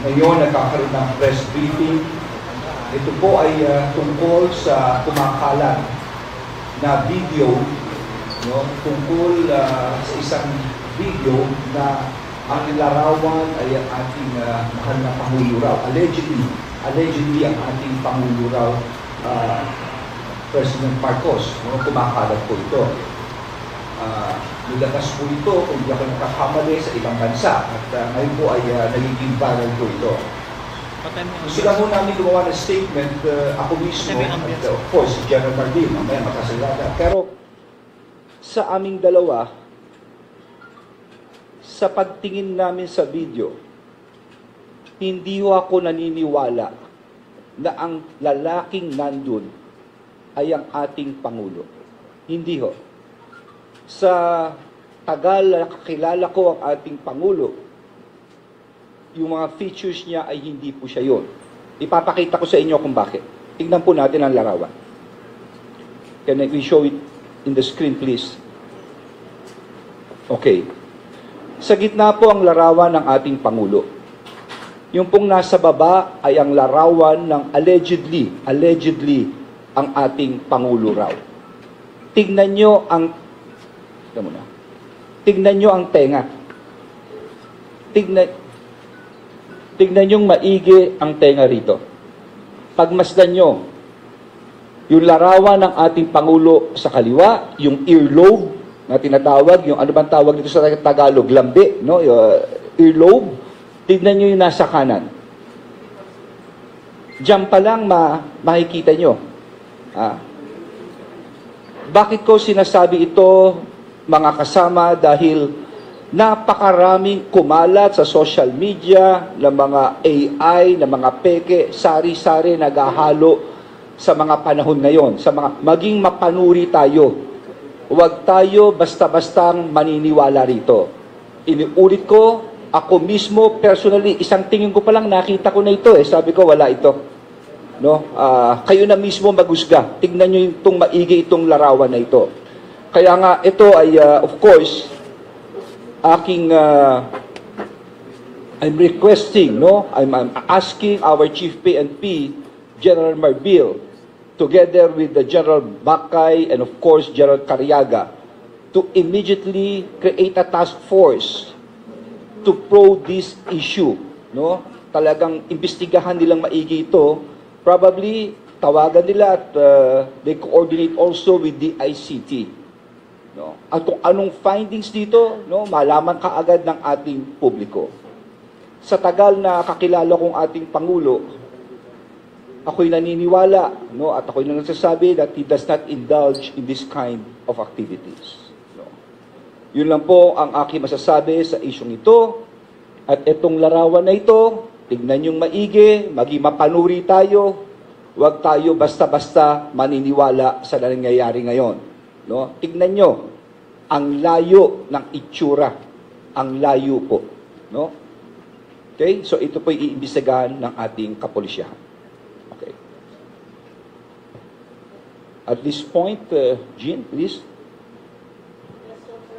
Ngayon, nagkakaroon ng press briefing. Ito po ay tungkol sa kumakalat na video, no? Tungkol sa isang video na ang larawan ay ang ating mahal na Pangulo raw. Allegedly ang ating Pangulo raw, President Marcos, no? Kumakalat po ito. Nilakas po ito, kung hindi ako nakakamali, sa ibang bansa. At ngayon po ay nagiging viral po ito. Gusto lang po namin gumawa ng statement, ako mismo, at of course, si General Marbil, mamaya makasalata. Pero sa aming dalawa, sa pagtingin namin sa video, hindi ako naniniwala na ang lalaking nandun ay ang ating Pangulo. Hindi ho. Sa tagal na kakilala ko ang ating Pangulo, yung mga features niya ay hindi po siya yun. Ipapakita ko sa inyo kung bakit. Tingnan po natin ang larawan. Can we show it in the screen, please? Okay. Sa gitna po ang larawan ng ating Pangulo. Yung pong nasa baba ay ang larawan ng allegedly ang ating Pangulo raw. Tingnan nyo ang tenga. Tignan yung maigi ang tenga rito. Pagmasdan nyo, yung larawan ng ating Pangulo sa kaliwa, yung earlobe na tinatawag, yung ano bang tawag dito sa Tagalog, lambi, no? Earlobe. Tignan nyo yung nasa kanan. Diyan pa lang makikita nyo. Bakit ko sinasabi ito, mga kasama, dahil napakaraming kumalat sa social media ng mga AI, ng mga peke, sari-sari naghahalo sa mga panahon ngayon, sa mga maging mapanuri tayo. Huwag tayo basta-bastang maniniwala rito. Iniulit ko, ako mismo personally, isang tingin ko pa lang nakita ko na ito sabi ko wala ito. No? Kayo na mismo maghusga. Tingnan niyo itong maigi itong larawan na ito. Kaya nga, ito ay, of course, I'm requesting, no? I'm asking our Chief PNP, General Marbil, together with the General Bakay and of course, General Cariaga, to immediately create a task force to probe this issue, no? Talagang imbestigahan nilang maigi ito. Probably, tawagan nila at they coordinate also with the ICT. No? At kung anong findings dito, no, malaman kaagad ng ating publiko. Sa tagal na kakilala kong ating Pangulo, ako'y naniniwala, no, at ako'y nagsasabi that he does not indulge in this kind of activities. No? Yun lang po ang aking masasabi sa isyong ito. At itong larawan na ito, tignan yung maigi, maging mapanuri tayo, huwag tayo basta-basta maniniwala sa nangyayari ngayon. No? Tignan nyo, ang layo ng itsura, ang layo po. No? Okay? So ito po iimbestigahan ng ating kapulisyahan. Okay. At this point, Jean, please.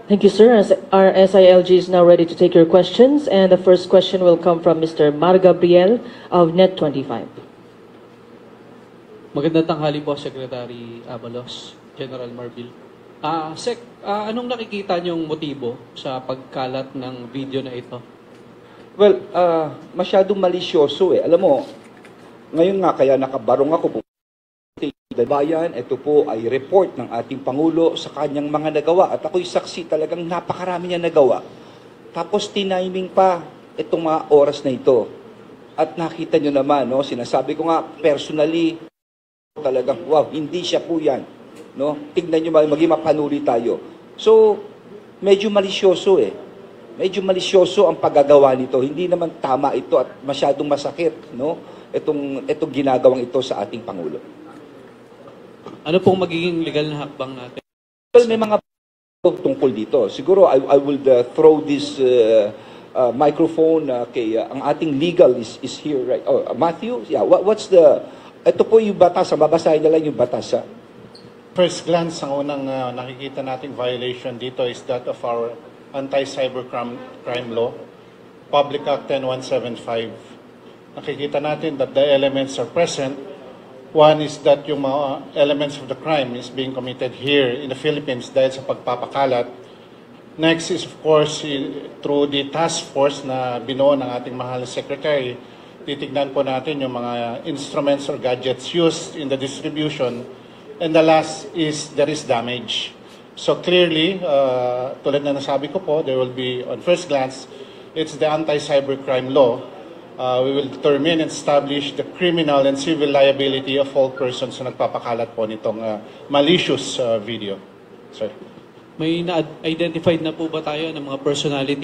Thank you, sir. Our SILG is now ready to take your questions, and the first question will come from Mr. Mar Gabriel of Net25. Magandang tanghali po, Secretary Abalos, General Marbil. Sec, anong nakikita niyong motibo sa pagkalat ng video na ito? Well, masyadong malisyoso Alam mo, ngayon nga kaya nakabarong ako po. Bayan, ito po ay report ng ating Pangulo sa kanyang mga nagawa. At ako'y saksi, talagang napakarami niya nagawa. Tapos tiniming pa itong mga oras na ito. At nakita nyo naman, no, sinasabi ko nga personally, talagang wow, hindi siya po yan. No? Tignan nyo, maging mapanuri tayo. So, medyo malisyoso Medyo malisyoso ang paggagawa nito. Hindi naman tama ito at masyadong masakit, no? Itong ginagawang ito sa ating Pangulo. Ano pong magiging legal na hakbang natin? Well, may mga tungkol dito. Siguro I will throw this microphone kay ang ating legal is here, right? Oh, Matthew, yeah. What's the? Ito po yung batas. Babasahin na lang yung batas. First glance, ang unang nakikita nating violation dito is that of our anti-cybercrime law, Public Act 10175, nakikita natin that the elements are present. One is that yung mga elements of the crime is being committed here in the Philippines dahil sa pagpapakalat. Next is of course through the task force na binuo ng ating mahal na secretary, titignan po natin yung mga instruments or gadgets used in the distribution. And the last is there is damage. So clearly, tulad na nasabi ko po, there will be, on first glance, it's the anti-cybercrime law. We will determine and establish the criminal and civil liability of all persons na nagpapakalat po nitong malicious video. Sir. May na-identified na po ba tayo ng mga personality